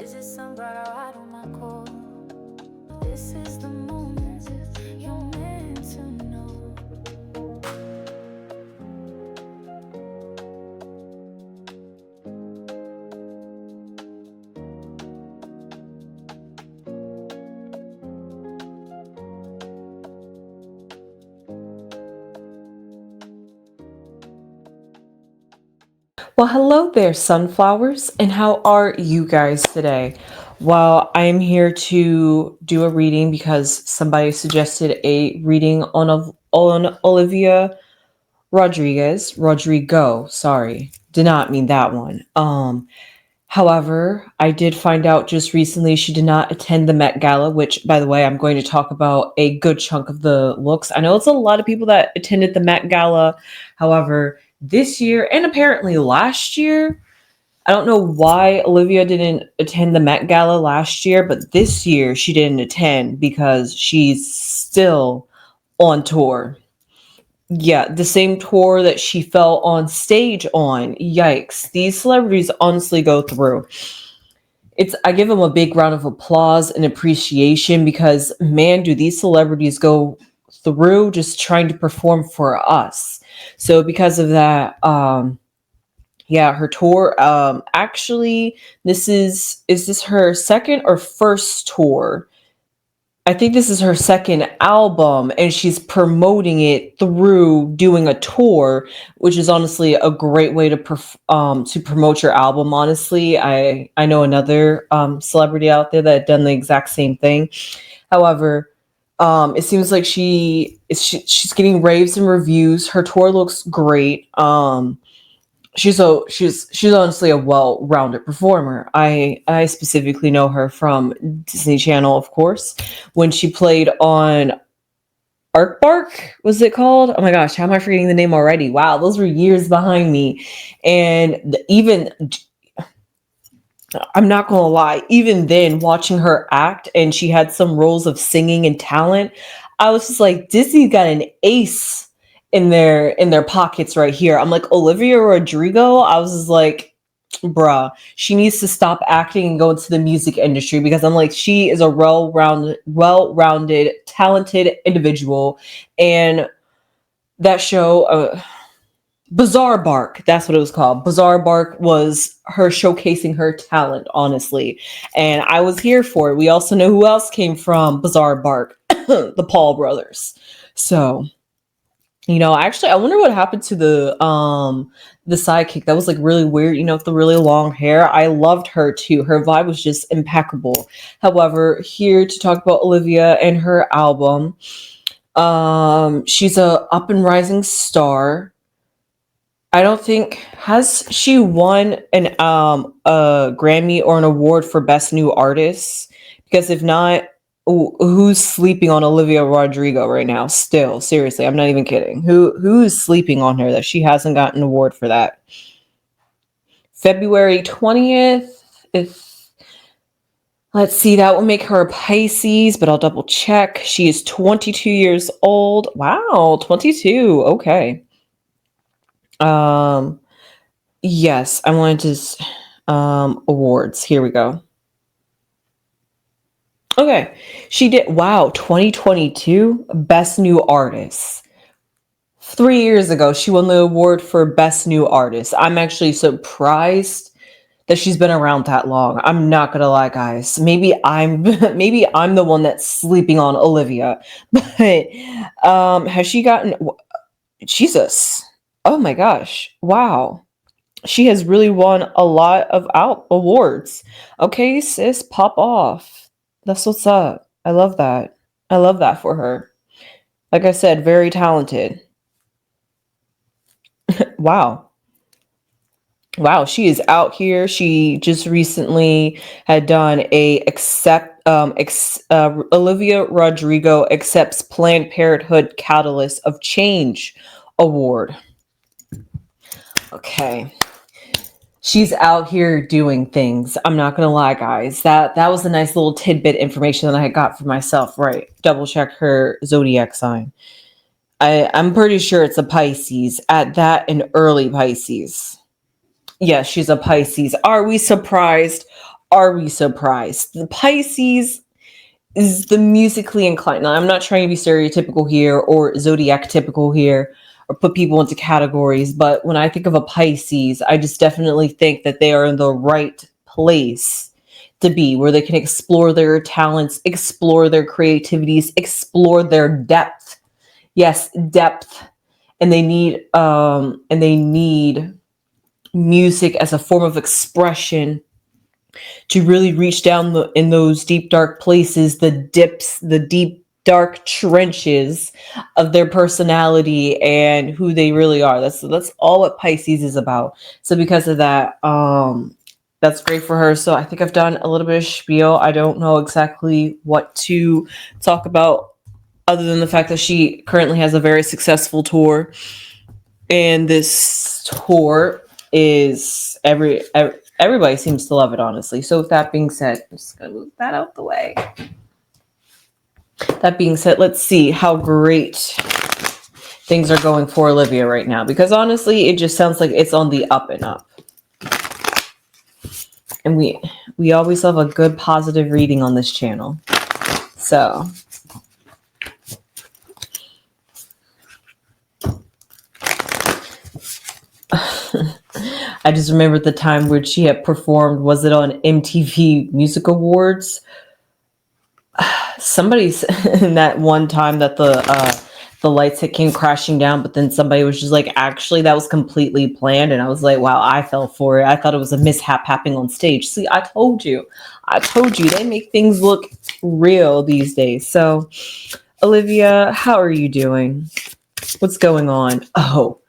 visit some brother out on my call. This is the moment you're meant to know. Well, hello there, sunflowers, and how are you guys today? Well, I'm here to do a reading because somebody suggested a reading on Olivia Rodrigo. Sorry, did not mean that one. However, I did find out just recently she did not attend the Met Gala, which, by the way, I'm going to talk about a good chunk of the looks. I know it's a lot of people that attended the Met Gala. However, this year and apparently last year, I don't know why Olivia didn't attend the Met Gala last year, but this year she didn't attend because she's still on tour. Yeah, the same tour that she fell on stage on. Yikes. These celebrities honestly go through. I give them a big round of applause and appreciation because man, do these celebrities go through just trying to perform for us. So because of that, yeah, her tour. Actually, is this her second or first tour? I think this is her second album, and she's promoting it through doing a tour, which is honestly a great way to promote your album. Honestly, I know another celebrity out there that done the exact same thing. However, it seems like she's getting raves and reviews. Her tour looks great. She's honestly a well-rounded performer. I specifically know her from Disney Channel, of course, when she played on Arc Bark, was it called? Oh my gosh, how am I forgetting the name already? Wow, those were years behind me. And even I'm not gonna lie, even then watching her act and she had some roles of singing and talent, I was just like, Disney got an ace in their pockets right here. I'm like, Olivia Rodrigo, I was just like, bruh, she needs to stop acting and go into the music industry because I'm like, she is a well-rounded, talented individual. And that show, Bizarre Bark, that's what it was called. Bizarre Bark was her showcasing her talent, honestly. And I was here for it. We also know who else came from Bizarre Bark, the Paul brothers. So, actually I wonder what happened to the sidekick. That was like really weird, with the really long hair. I loved her too. Her vibe was just impeccable. However, here to talk about Olivia and her album. She's a up and rising star. I don't think has she won an a Grammy or an award for best new artist? Because if not, who's sleeping on Olivia Rodrigo right now? Still, seriously, I'm not even kidding. Who's sleeping on her that she hasn't gotten an award for that? February 20th. If let's see, that will make her a Pisces, but I'll double check. She is 22 years old. Wow, 22. Okay. Um Yes, I wanted awards. Here we go. Okay. She did, wow, 2022 Best New Artist. 3 years ago, she won the award for Best New Artist. I'm actually surprised that she's been around that long. I'm not gonna lie, guys. Maybe I'm maybe I'm the one that's sleeping on Olivia. But has she gotten Jesus? Oh my gosh. Wow. She has really won a lot of out awards. Okay, sis, pop off. That's what's up. I love that. I love that for her. Like I said, very talented. Wow. Wow, she is out here. She just recently had done Olivia Rodrigo accepts Planned Parenthood Catalyst of Change award. Okay. She's out here doing things. I'm not gonna lie, guys. That was a nice little tidbit information that I got for myself. Right. Double check her zodiac sign. I'm pretty sure it's a Pisces. At that, an early Pisces. Yes, she's a Pisces. Are we surprised? are we surprised? The Pisces is the musically inclined. Now, I'm not trying to be stereotypical here or zodiac typical here or put people into categories, but when I think of a Pisces, I just definitely think that they are in the right place to be, where they can explore their talents, explore their creativities, explore their depth. Yes, depth. And they need music as a form of expression to really reach down in those deep dark places, the deep dark trenches of their personality and who they really are. That's all what Pisces is about. So because of that, that's great for her. So I think I've done a little bit of spiel. I don't know exactly what to talk about other than the fact that she currently has a very successful tour, and this tour is everybody seems to love it, honestly. So with that being said, I'm just gonna move that out the way. That being said, let's see how great things are going for Olivia right now, because honestly, it just sounds like it's on the up and up. And we always love a good positive reading on this channel. So I just remember the time where she had performed, was it on MTV Music Awards? Somebody's in that one time that the lights came crashing down, but then somebody was just like, actually, that was completely planned. And I was like, wow, I fell for it. I thought it was a mishap happening on stage. See, I told you, they make things look real these days. So, Olivia, how are you doing? What's going on? Oh,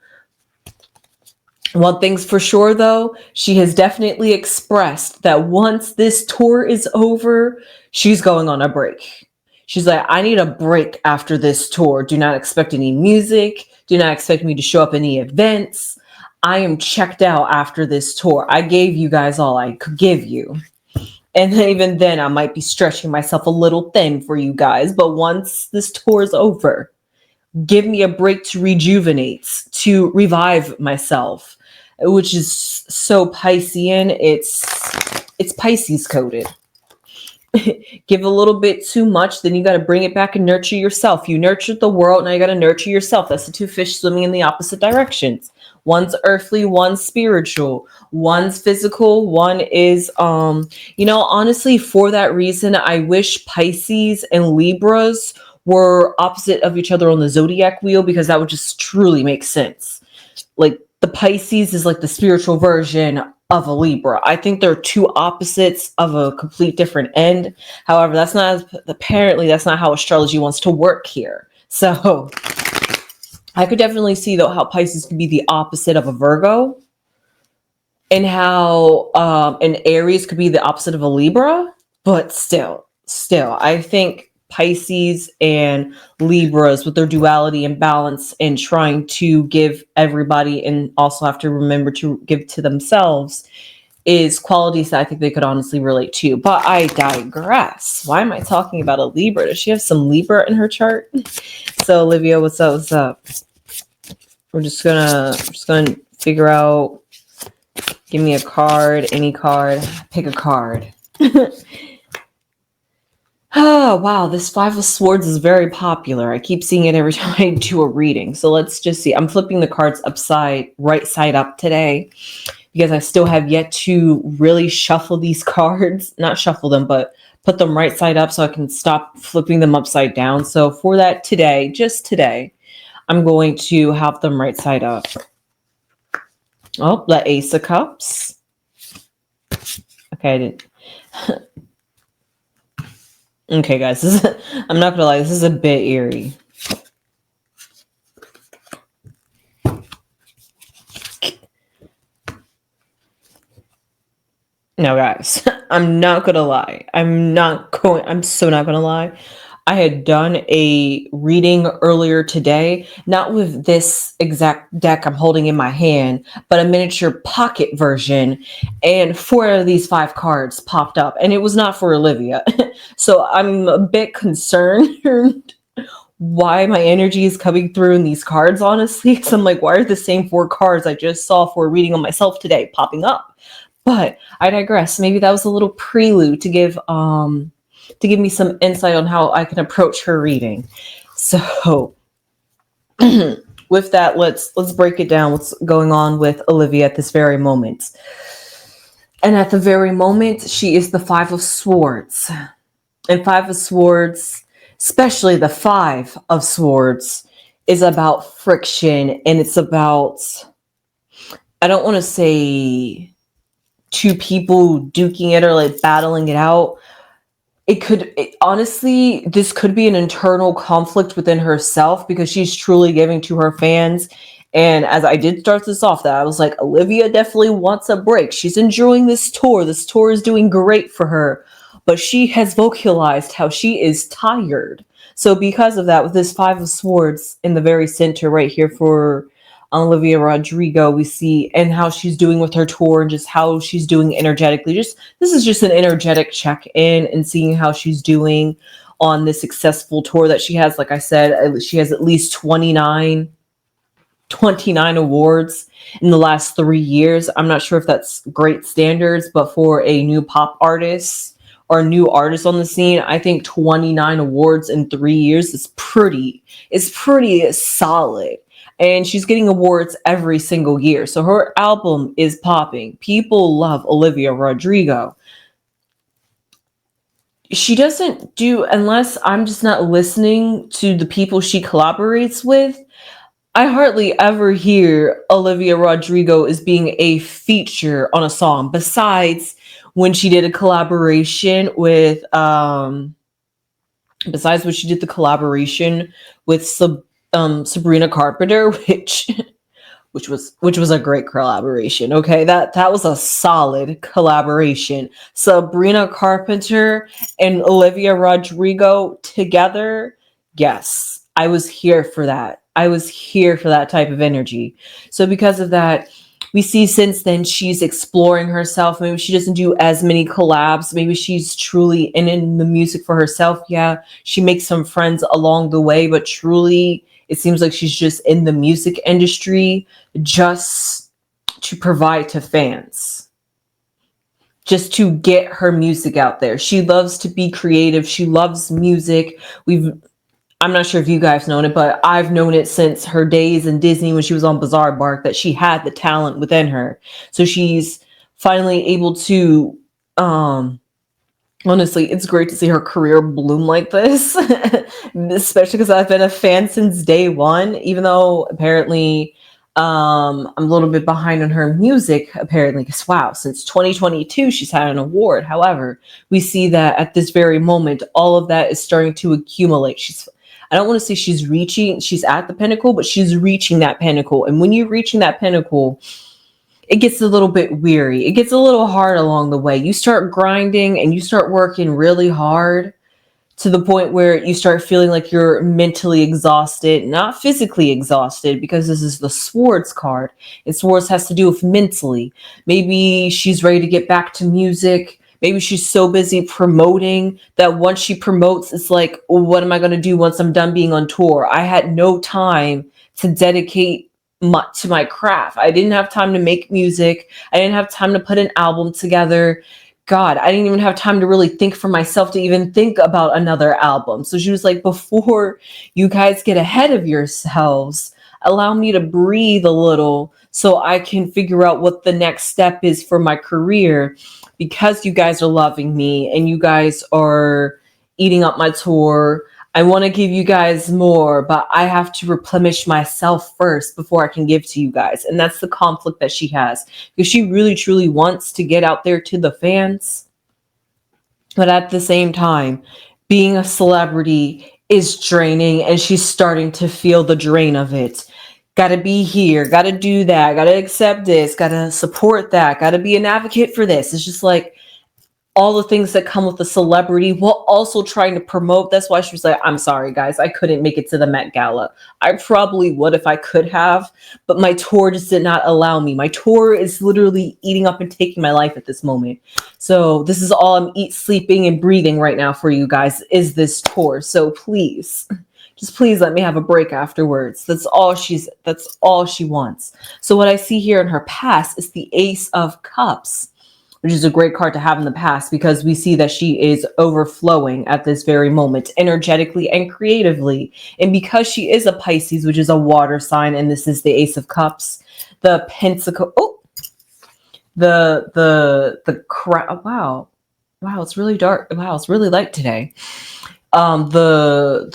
one thing's for sure, though, she has definitely expressed that once this tour is over, she's going on a break. She's like, I need a break after this tour. Do not expect any music. Do not expect me to show up any events. I am checked out after this tour. I gave you guys all I could give you. And even then, I might be stretching myself a little thin for you guys. But once this tour is over, give me a break to rejuvenate, to revive myself, which is so Piscean. It's Pisces coded. Give a little bit too much, then you got to bring it back and nurture yourself. You nurtured the world, now you got to nurture yourself. That's the two fish swimming in the opposite directions. One's earthly, one's spiritual, one's physical, one is honestly, for that reason, I wish Pisces and Libras were opposite of each other on the zodiac wheel, because that would just truly make sense. Like, the Pisces is like the spiritual version of a Libra. I think they're two opposites of a complete different end. However, apparently that's not how astrology wants to work here. So I could definitely see though how Pisces could be the opposite of a Virgo, and how an Aries could be the opposite of a Libra. But still, I think Pisces and Libras, with their duality and balance and trying to give everybody and also have to remember to give to themselves, is qualities that I think they could honestly relate to. But I digress. Why am I talking about a Libra? Does she have some Libra in her chart? So Olivia, what's up? We're just gonna figure out. Give me a card, any card. Pick a card. Oh, wow. This Five of Swords is very popular. I keep seeing it every time I do a reading. So let's just see. I'm flipping the cards right side up today, because I still have yet to really shuffle these cards. Not shuffle them, but put them right side up so I can stop flipping them upside down. So for that today, just today, I'm going to have them right side up. Oh, the Ace of Cups. Okay, I didn't. Okay, guys, I'm not gonna lie, this is a bit eerie. No, guys, I'm not gonna lie. I'm so not gonna lie. I had done a reading earlier today, not with this exact deck I'm holding in my hand, but a miniature pocket version. And 4 of these 5 cards popped up, and it was not for Olivia. So I'm a bit concerned why my energy is coming through in these cards, honestly. Because I'm like, why are the same 4 cards I just saw for a reading on myself today popping up? But I digress. Maybe that was a little prelude to give me some insight on how I can approach her reading. So with that, let's break it down. What's going on with Olivia at this very moment? And at the very moment, she is the Five of Swords. And Five of Swords, especially the Five of Swords, is about friction, and it's about, I don't want to say two people duking it or like battling it out. Honestly, this could be an internal conflict within herself because she's truly giving to her fans. And as I did start this off, that I was like, Olivia definitely wants a break. She's enjoying this tour. This tour is doing great for her, but she has vocalized how she is tired. So because of that, with this Five of Swords in the very center right here for Olivia Rodrigo, we see and how she's doing with her tour and just how she's doing energetically. Just this is just an energetic check-in and seeing how she's doing on this successful tour that she has. Like I said, she has at least 29 awards in the last 3 years. I'm not sure if that's great standards, but for a new pop artist or a new artist on the scene, I think 29 awards in 3 years is pretty solid. And she's getting awards every single year. So her album is popping. People love Olivia Rodrigo. She doesn't do, unless I'm just not listening to the people she collaborates with, I hardly ever hear Olivia Rodrigo as being a feature on a song, besides when she did a collaboration with Sabrina Carpenter, which was a great collaboration. Okay, that was a solid collaboration. Sabrina Carpenter and Olivia Rodrigo together. Yes, I was here for that. I was here for that type of energy. So because of that, we see since then she's exploring herself. Maybe she doesn't do as many collabs. Maybe she's truly in the music for herself. Yeah, she makes some friends along the way, but truly it seems like she's just in the music industry just to provide to fans, just to get her music out there. She loves to be creative. She loves music. I'm not sure if you guys known it, but I've known it since her days in Disney when she was on Bizarre Bark that she had the talent within her. So she's finally able to, honestly, it's great to see her career bloom like this, especially because I've been a fan since day one, even though apparently I'm a little bit behind on her music, apparently, because wow, since 2022, she's had an award. However, we see that at this very moment, all of that is starting to accumulate. I don't want to say she's at the pinnacle, but she's reaching that pinnacle. And when you're reaching that pinnacle, it gets a little bit weary. It gets a little hard along the way. You start grinding and you start working really hard to the point where you start feeling like you're mentally exhausted, not physically exhausted, because this is the Swords card. And Swords has to do with mentally. Maybe she's ready to get back to music. Maybe she's so busy promoting that once she promotes, it's like, well, what am I going to do once I'm done being on tour? I had no time to dedicate to my craft. I didn't have time to make music. I didn't have time to put an album together. God, I didn't even have time to really think for myself to even think about another album. So she was like, before you guys get ahead of yourselves, allow me to breathe a little so I can figure out what the next step is for my career, because you guys are loving me and you guys are eating up my tour. I want to give you guys more, but I have to replenish myself first before I can give to you guys. And that's the conflict that she has, because she really, truly wants to get out there to the fans. But at the same time, being a celebrity is draining, and she's starting to feel the drain of it. Gotta be here, gotta do that, gotta accept this, gotta support that, gotta be an advocate for this. It's just like all the things that come with the celebrity while also trying to promote. That's why she was like, I'm sorry, guys, I couldn't make it to the Met Gala. I probably would if I could have, but my tour just did not allow me. My tour is literally eating up and taking my life at this moment. So this is all I'm sleeping and breathing right now for you guys, is this tour. So please, just please let me have a break afterwards. That's all she wants. So what I see here in her past is the Ace of Cups. which is a great card to have in the past because we see that she is overflowing at this very moment, energetically and creatively. And because she is a Pisces, which is a water sign, and this is the Ace of Cups, the Pentacle. Oh, the crown. Wow, it's really dark. Wow, it's really light today. The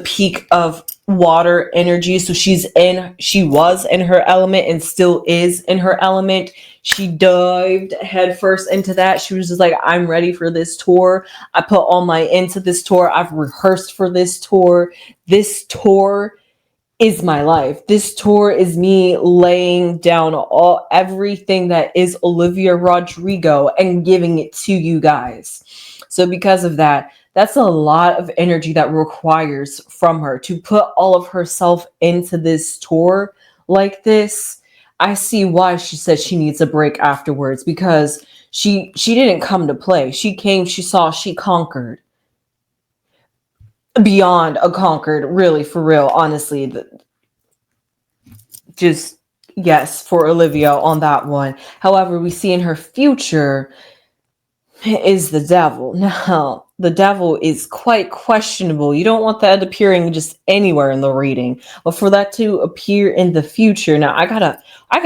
peak of water energy. So she was in her element and still is in her element. She dived headfirst into that. She was just like, I'm ready for this tour. I put all my into this tour. I've rehearsed for this tour. This tour is my life. This tour is me laying down everything that is Olivia Rodrigo and giving it to you guys. So because of that, that's a lot of energy that requires from her to put all of herself into this tour like this. I see why she said she needs a break afterwards, because she didn't come to play. She came, she saw, she conquered. Beyond a conquered, really, for real, honestly. Just yes, for Olivia on that one. However, we see in her future is the devil. Now, the devil is quite questionable. You don't want that appearing just anywhere in the reading, but for that to appear in the future. Now, I got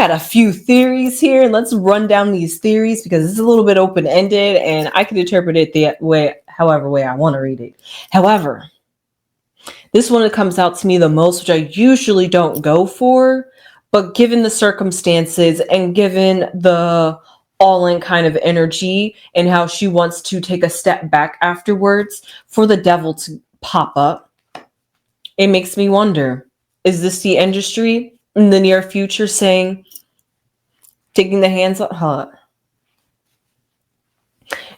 a few theories here, and let's run down these theories because it's a little bit open-ended, and I can interpret it the way, however way I want to read it. However, this one that comes out to me the most, which I usually don't go for, but given the circumstances and given the all-in kind of energy and how she wants to take a step back afterwards, for the devil to pop up, it makes me wonder, is this the industry in the near future saying, taking the hands up? Huh?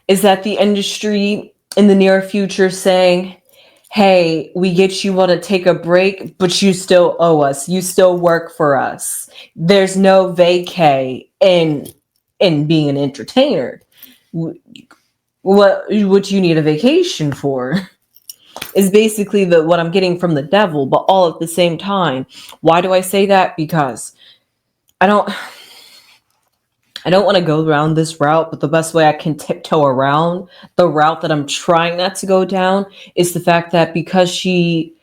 Is that the industry in the near future saying, hey, we get you want to take a break, but you still owe us. You still work for us. There's no vacay in being an entertainer. What you need a vacation for is basically what I'm getting from the devil, but all at the same time. Why do I say that? Because I don't want to go around this route, but the best way I can tiptoe around the route that I'm trying not to go down is the fact that because she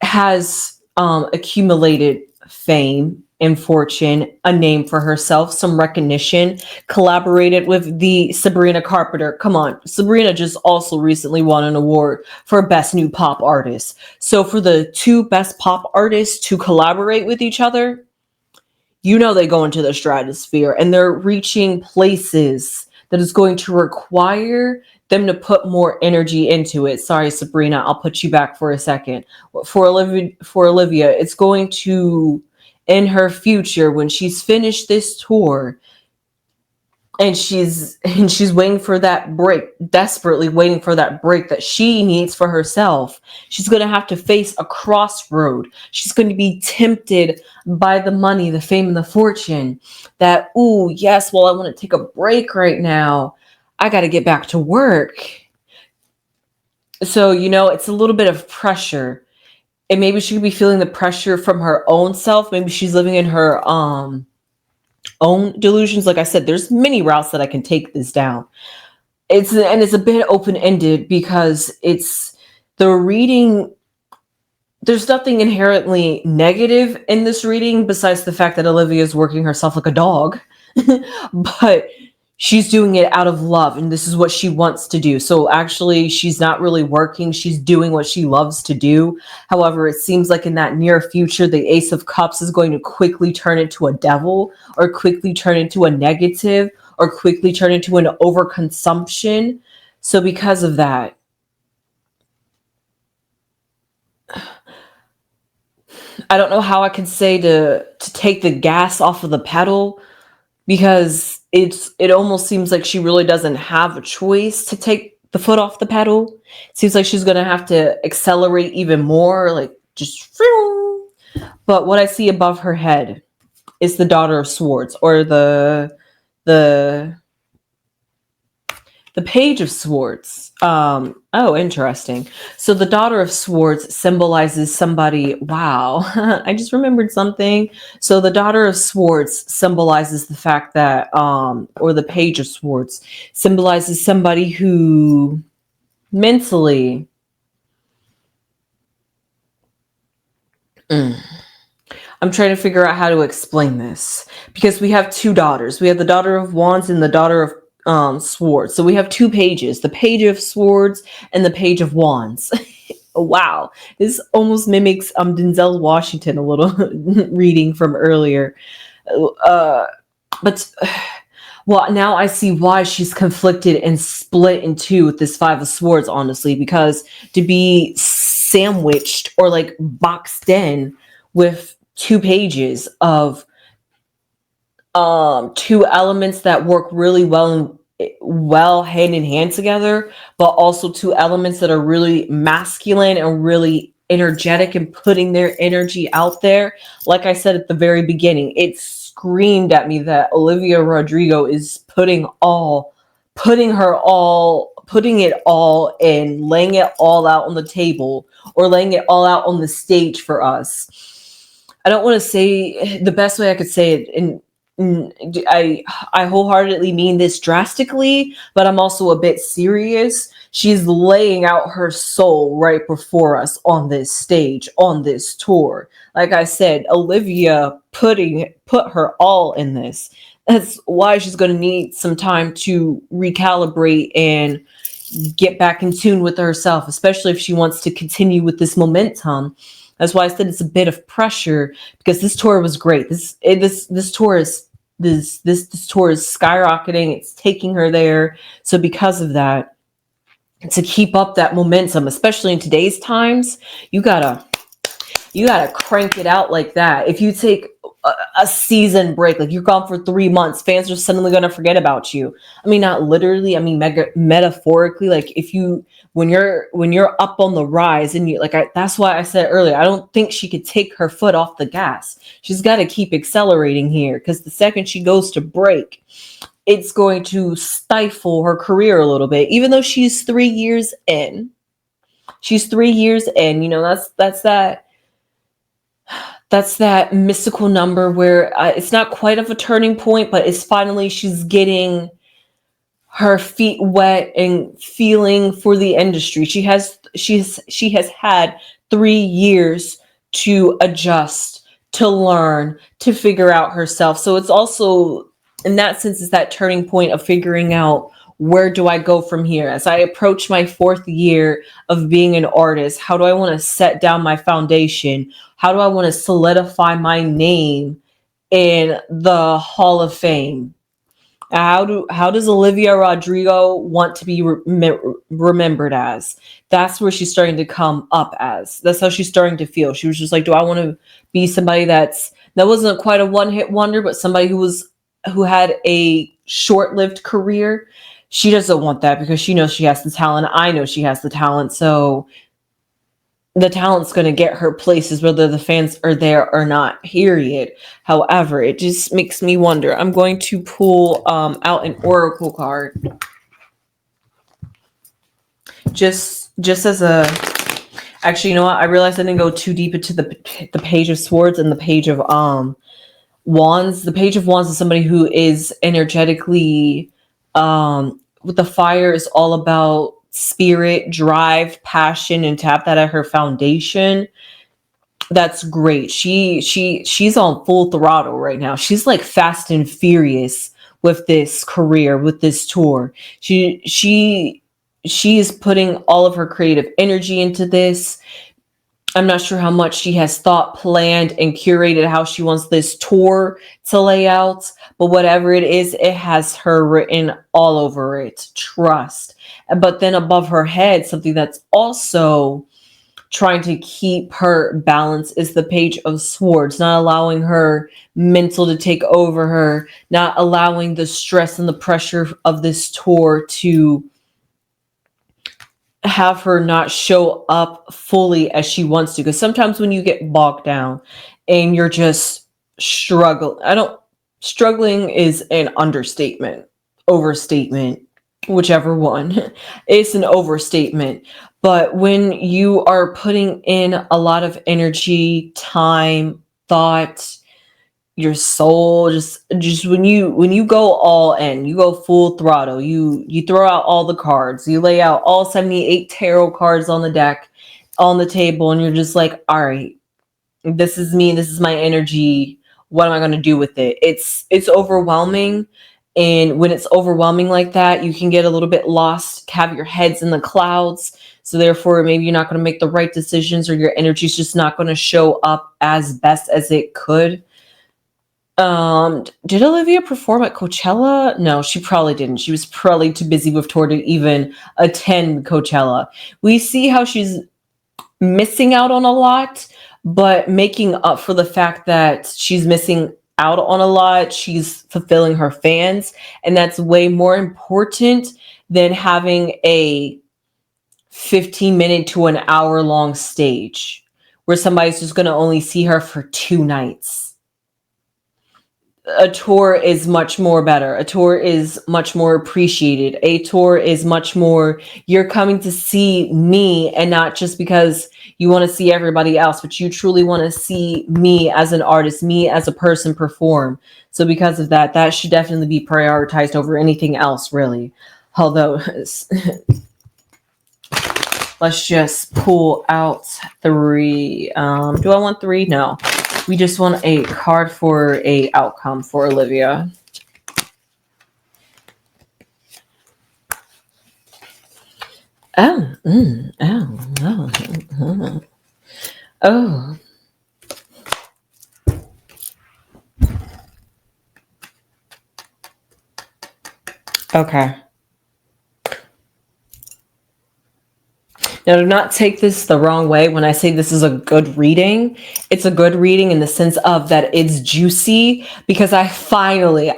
has accumulated fame and fortune, a name for herself, some recognition, collaborated with the Sabrina Carpenter. Come on, Sabrina just also recently won an award for Best New Pop Artist. So for the two best pop artists to collaborate with each other, you know they go into the stratosphere and they're reaching places that is going to require them to put more energy into it. Sorry, Sabrina, I'll put you back for a second. For Olivia, it's going to, in her future, when she's finished this tour, and she's waiting for that break, desperately waiting for that break that she needs for herself. She's going to have to face a crossroad. She's going to be tempted by the money, the fame, and the fortune. That, ooh, yes, well, I want to take a break right now. I got to get back to work. So, it's a little bit of pressure. And maybe she could be feeling the pressure from her own self. Maybe she's living in her own delusions. Like I said, there's many routes that I can take this down. It's a bit open-ended because it's the reading. There's nothing inherently negative in this reading besides the fact that Olivia is working herself like a dog, but she's doing it out of love, and this is what she wants to do. So actually, she's not really working. She's doing what she loves to do. However, it seems like in that near future, the Ace of Cups is going to quickly turn into a devil, or quickly turn into a negative, or quickly turn into an overconsumption. So because of that, I don't know how I can say to take the gas off of the pedal, because it almost seems like she really doesn't have a choice to take the foot off the pedal. It seems like she's going to have to accelerate even more, like just. But what I see above her head is the Daughter of Swords, or the The Page of Swords. Oh, interesting. So the Daughter of Swords symbolizes somebody. Wow, I just remembered something. So the Daughter of Swords symbolizes the fact that, or the Page of Swords symbolizes somebody who mentally. Mm, I'm trying to figure out how to explain this because we have two daughters. We have the Daughter of Wands and the Daughter of Swords. So we have two pages: the Page of Swords and the Page of Wands. Wow, this almost mimics Denzel Washington a little reading from earlier. Uh, but well, now I see why she's conflicted and split in two with this Five of Swords. Honestly, because to be sandwiched or like boxed in with two pages of two elements that work really well hand in hand together, but also two elements that are really masculine and really energetic and putting their energy out there. Like I said at the very beginning, it screamed at me that Olivia Rodrigo is putting it all in, laying it all out on the table or laying it all out on the stage for us. I don't want to say the best way I could say it, and I wholeheartedly mean this drastically, but I'm also a bit serious. She's laying out her soul right before us on this stage, on this tour. Like I said, Olivia put her all in this. That's why she's going to need some time to recalibrate and get back in tune with herself, especially if she wants to continue with this momentum. That's why I said it's a bit of pressure because this tour was great. This tour is this tour is skyrocketing. It's taking her there. So because of that, to keep up that momentum, especially in today's times, you gotta crank it out like that. If you take a season break, like you're gone for 3 months, fans are suddenly going to forget about you. I mean, not literally, I mean metaphorically. Like if you when you're up on the rise and you that's why I said earlier, I don't think she could take her foot off the gas. She's got to keep accelerating here, because the second she goes to break, it's going to stifle her career a little bit, even though she's 3 years in. She's 3 years in. You know, that's that mystical number where it's not quite of a turning point, but it's finally she's getting her feet wet and feeling for the industry. She has had 3 years to adjust, to learn, to figure out herself. So it's also, in that sense, is that turning point of figuring out, where do I go from here? As I approach my 4th year of being an artist, how do I want to set down my foundation? How do I want to solidify my name in the Hall of Fame? How does Olivia Rodrigo want to be remembered as? That's where she's starting to come up as. That's how she's starting to feel. She was just like, do I want to be somebody that wasn't quite a one-hit wonder, but somebody who had a short-lived career? She doesn't want that because she knows she has the talent. I know she has the talent. So the talent's going to get her places, whether the fans are there or not, period. However, it just makes me wonder. I'm going to pull out an oracle card. Just as a... Actually, you know what? I realized I didn't go too deep into the Page of Swords and the Page of Wands. The Page of Wands is somebody who is energetically... with the fire is all about spirit, drive, passion, and tap that at her foundation. That's great. She's on full throttle right now. She's like fast and furious with this career, with this tour. She is putting all of her creative energy into this. I'm not sure how much she has thought, planned, and curated how she wants this tour to lay out, but whatever it is, it has her written all over it. Trust. But then above her head, something that's also trying to keep her balance is the Page of Swords, not allowing her mental to take over her, not allowing the stress and the pressure of this tour to have her not show up fully as she wants to. Because sometimes when you get bogged down and you're just struggling is an overstatement. whichever one. It's an overstatement. But when you are putting in a lot of energy, time, thought, your soul, just when you go all in, you go full throttle, you throw out all the cards, you lay out all 78 tarot cards on the deck, on the table, and you're just like, all right, this is me, this is my energy, what am I going to do with it? It's overwhelming. And when it's overwhelming like that, you can get a little bit lost, have your heads in the clouds. So therefore, maybe you're not going to make the right decisions, or your energy's just not going to show up as best as it could. Did Olivia perform at Coachella? No, she probably didn't. She was probably too busy with tour to even attend Coachella. We see how she's missing out on a lot, but making up for the fact that she's missing out on a lot, she's fulfilling her fans, and that's way more important than having a 15-minute to an hour long stage where somebody's just going to only see her for 2 nights. A tour is much more better. A tour is much more appreciated. A tour is much more, you're coming to see me, and not just because you want to see everybody else, but you truly want to see me as an artist, me as a person perform. So because of that, that should definitely be prioritized over anything else, really. Although, let's just pull out 3. Do I want 3? No. We just want a card for a outcome for Olivia. Oh. Okay. Now, do not take this the wrong way. When I say this is a good reading, it's a good reading in the sense of that it's juicy, because I finally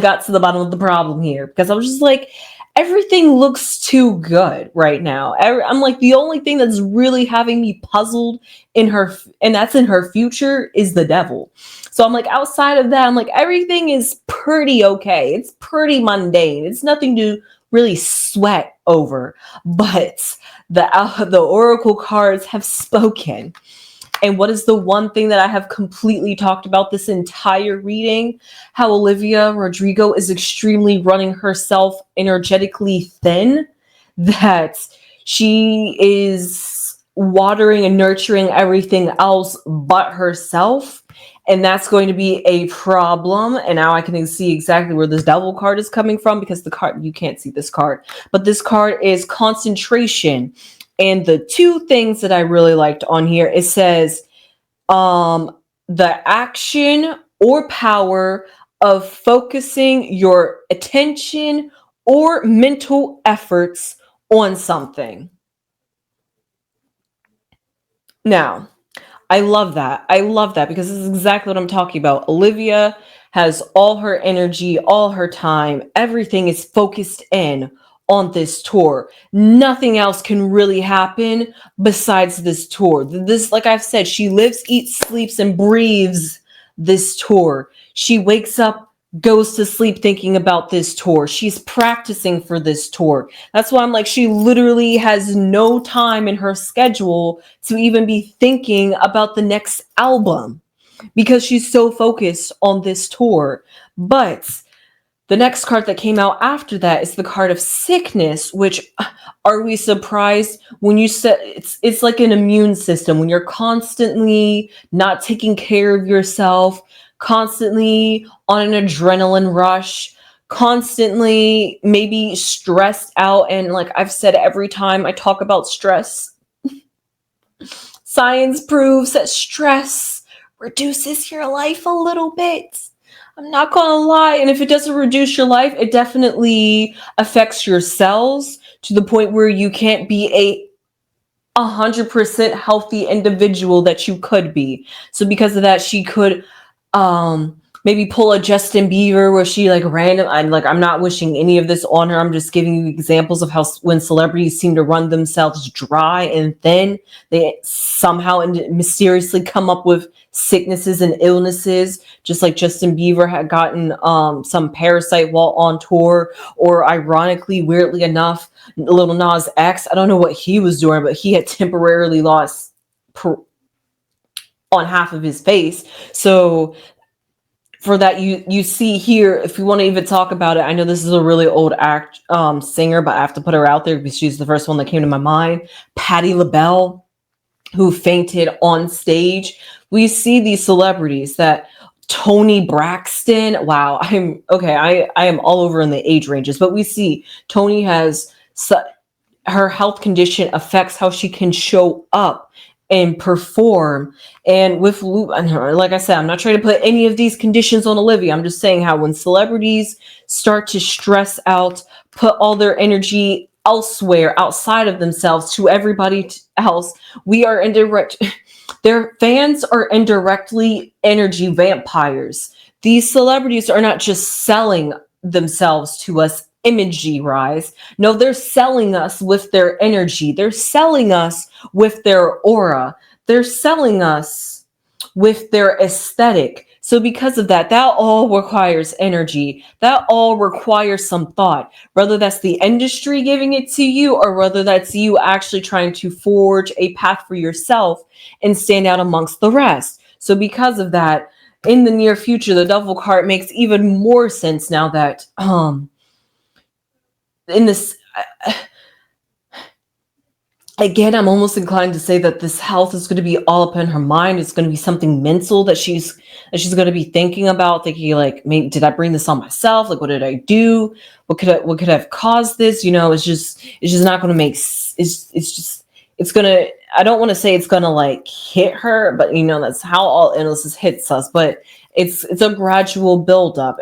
got to the bottom of the problem here, because I was just like, everything looks too good right now. I'm like, the only thing that's really having me puzzled in her, and that's in her future, is the devil. So I'm like, outside of that, I'm like, everything is pretty okay. It's pretty mundane. It's nothing to really sweat over. But the oracle cards have spoken. And what is the one thing that I have completely talked about this entire reading? How Olivia Rodrigo is extremely running herself energetically thin, that she is watering and nurturing everything else but herself. And that's going to be a problem. And now I can see exactly where this devil card is coming from, because the card, you can't see this card, but this card is concentration. And the 2 things that I really liked on here, it says the action or power of focusing your attention or mental efforts on something. Now, I love that. I love that, because this is exactly what I'm talking about. Olivia has all her energy, all her time. Everything is focused in on this tour. Nothing else can really happen besides this tour. This, like I've said, she lives, eats, sleeps, and breathes this tour. She wakes up, goes to sleep thinking about this tour. She's practicing for this tour. That's why I'm like, she literally has no time in her schedule to even be thinking about the next album, because she's so focused on this tour. But the next card that came out after that is the card of sickness, which, are we surprised when you said it's like an immune system, when you're constantly not taking care of yourself, constantly on an adrenaline rush, constantly maybe stressed out. And like I've said, every time I talk about stress, science proves that stress reduces your life a little bit. I'm not gonna lie. And if it doesn't reduce your life, it definitely affects your cells to the point where you can't be a 100% healthy individual that you could be. So because of that, she could maybe pull a Justin Bieber where she like random. I'm not wishing any of this on her. I'm just giving you examples of how when celebrities seem to run themselves dry and thin, they somehow mysteriously come up with sicknesses and illnesses, just like Justin Bieber had gotten some parasite while on tour, or ironically, weirdly enough, Lil Nas X. I don't know what he was doing, but he had temporarily lost on half of his face. So for that, you see here, if you want to even talk about it, I know this is a really old singer, but I have to put her out there because she's the first one that came to my mind. Patti LaBelle, who fainted on stage. We see these celebrities that Toni Braxton. Wow, I'm okay. I am all over in the age ranges, but we see Toni has her health condition affects how she can show up and perform. And with like I said, I'm not trying to put any of these conditions on Olivia. I'm just saying how when celebrities start to stress out, put all their energy elsewhere outside of themselves to everybody else, we are indirect. Their fans are indirectly energy vampires. These celebrities are not just selling themselves to us imagery rise. No, they're selling us with their energy. They're selling us with their aura. They're selling us with their aesthetic. So because of that, that all requires energy. That all requires some thought, whether that's the industry giving it to you or whether that's you actually trying to forge a path for yourself and stand out amongst the rest. So because of that, in the near future, the devil card makes even more sense now that in this again, I'm almost inclined to say that this health is going to be all up in her mind. It's going to be something mental that she's going to be thinking about, thinking like, maybe did I bring this on myself? Like, what did I do? What could have caused this? It's just not going to make. It's going to. I don't want to say it's going to like hit her, but that's how all illnesses hits us. But it's a gradual buildup.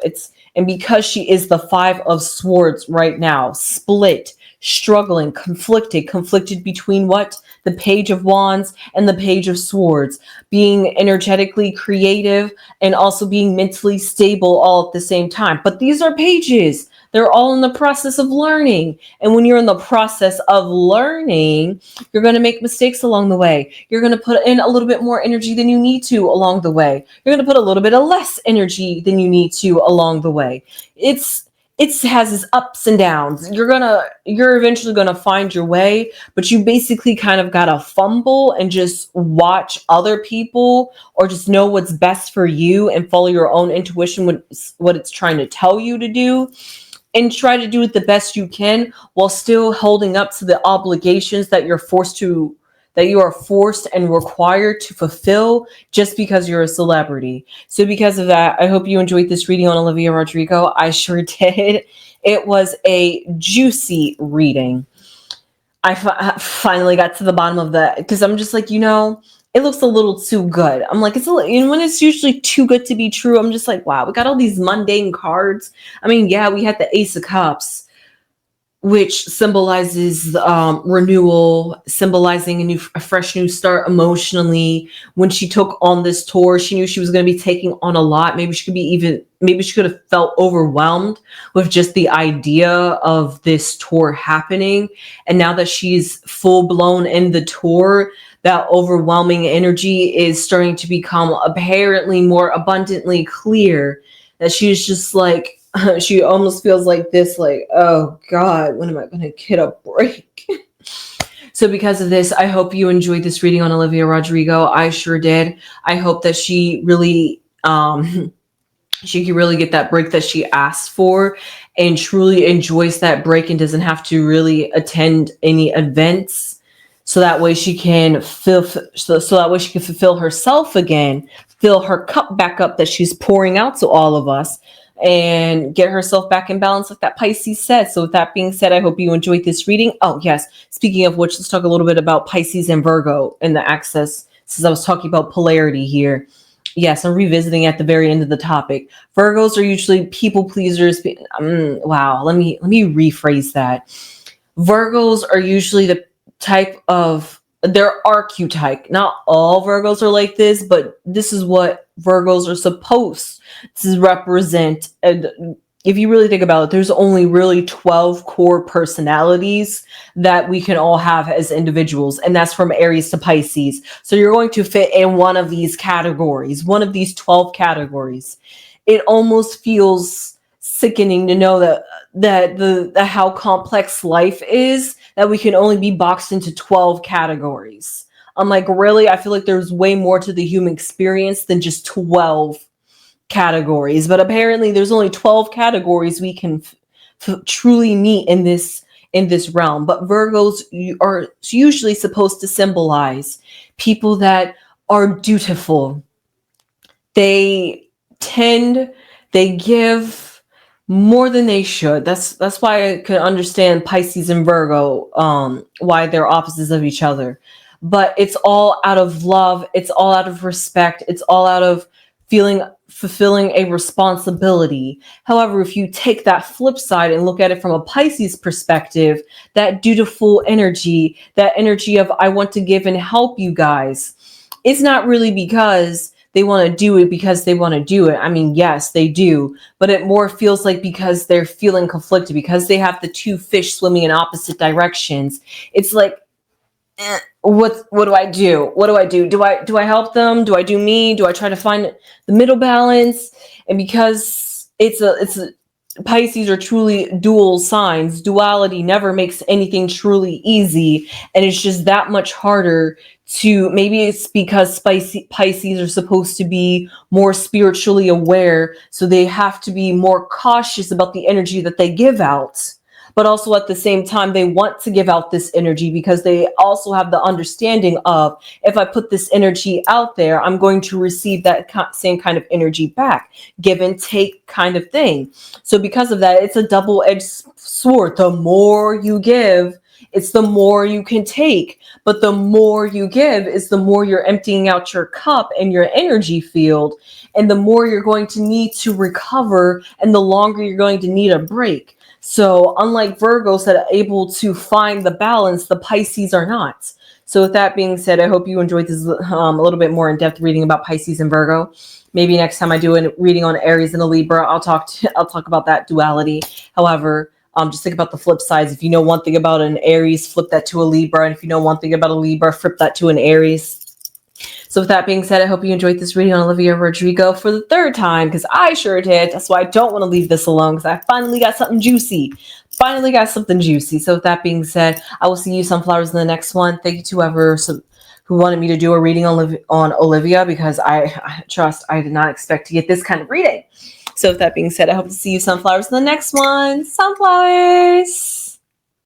And because she is the 5 of Swords right now, split, struggling, conflicted between what? The Page of Wands and the Page of Swords, being energetically creative and also being mentally stable all at the same time. But these are pages. They're all in the process of learning. And when you're in the process of learning, you're going to make mistakes along the way. You're going to put in a little bit more energy than you need to along the way. You're going to put a little bit of less energy than you need to along the way. It has its ups and downs. You're eventually gonna find your way, but you basically kind of gotta fumble and just watch other people, or just know what's best for you and follow your own intuition with what it's trying to tell you to do, and try to do it the best you can while still holding up to the obligations that you are forced and required to fulfill just because you're a celebrity. So because of that, I hope you enjoyed this reading on Olivia Rodrigo. I sure did. It was a juicy reading. I finally got to the bottom of that because I'm just like, it looks a little too good. I'm like, when it's usually too good to be true, I'm just like, wow, we got all these mundane cards. I mean, yeah, we had the Ace of Cups, which symbolizes renewal, symbolizing a fresh new start emotionally. When she took on this tour, she knew she was going to be taking on a lot. Maybe she could have felt overwhelmed with just the idea of this tour happening. And now that she's full blown in the tour, that overwhelming energy is starting to become apparently more abundantly clear, that she's just like, she almost feels like this, like, oh God, when am I going to get a break? So because of this, I hope you enjoyed this reading on Olivia Rodrigo. I sure did. I hope that she really, she can really get that break that she asked for and truly enjoys that break and doesn't have to really attend any events. So that way she can fulfill herself again, fill her cup back up that she's pouring out to all of us, and get herself back in balance like that Pisces said. So with that being said, I hope you enjoyed this reading. Oh yes, speaking of which, let's talk a little bit about Pisces and Virgo and the axis, since I was talking about polarity here. Yes, I'm revisiting at the very end of the topic. Virgos are usually people pleasers. Wow, let me rephrase that. Virgos are usually the type of they're archetype. Not all Virgos are like this, but this is what Virgos are supposed to represent. And if you really think about it, there's only really 12 core personalities that we can all have as individuals, and that's from Aries to Pisces. So you're going to fit in one of these categories, one of these 12 categories. It almost feels sickening to know that the how complex life is, that we can only be boxed into 12 categories. I'm like, really? I feel like there's way more to the human experience than just 12 categories. But apparently there's only 12 categories we can truly meet in this realm. But Virgos are usually supposed to symbolize people that are dutiful. They tend, they give more than they should. That's why I could understand Pisces and Virgo, why they're opposites of each other. But it's all out of love. It's all out of respect. It's all out of fulfilling a responsibility. However, if you take that flip side and look at it from a Pisces perspective, that dutiful energy, that energy of I want to give and help you guys, it's not really because they want to do it because they want to do it. I mean, yes, they do, but it more feels like because they're feeling conflicted, because they have the two fish swimming in opposite directions. It's like, what do I do? What do I do? Do I help them? Do I do me? Do I try to find the middle balance? And because it's a Pisces are truly dual signs. Duality never makes anything truly easy, and it's just that much harder to, maybe it's because Pisces are supposed to be more spiritually aware, so they have to be more cautious about the energy that they give out. But also at the same time, they want to give out this energy because they also have the understanding of, if I put this energy out there, I'm going to receive that same kind of energy back, give and take kind of thing. So because of that, it's a double-edged sword. The more you give, it's the more you can take. But the more you give is the more you're emptying out your cup and your energy field, and the more you're going to need to recover, and the longer you're going to need a break. So unlike Virgos that are able to find the balance, the Pisces are not. So with that being said, I hope you enjoyed this a little bit more in-depth reading about Pisces and Virgo. Maybe next time I do a reading on Aries and a Libra, I'll talk about that duality. However, just think about the flip sides. If you know one thing about an Aries, flip that to a Libra. And if you know one thing about a Libra, flip that to an Aries. So with that being said, I hope you enjoyed this reading on Olivia Rodrigo for the third time, because I sure did. That's why I don't want to leave this alone, because I finally got something juicy. So with that being said, I will see you sunflowers in the next one. Thank you to who wanted me to do a reading on Olivia, because I did not expect to get this kind of reading. So with that being said, I hope to see you sunflowers in the next one. Sunflowers!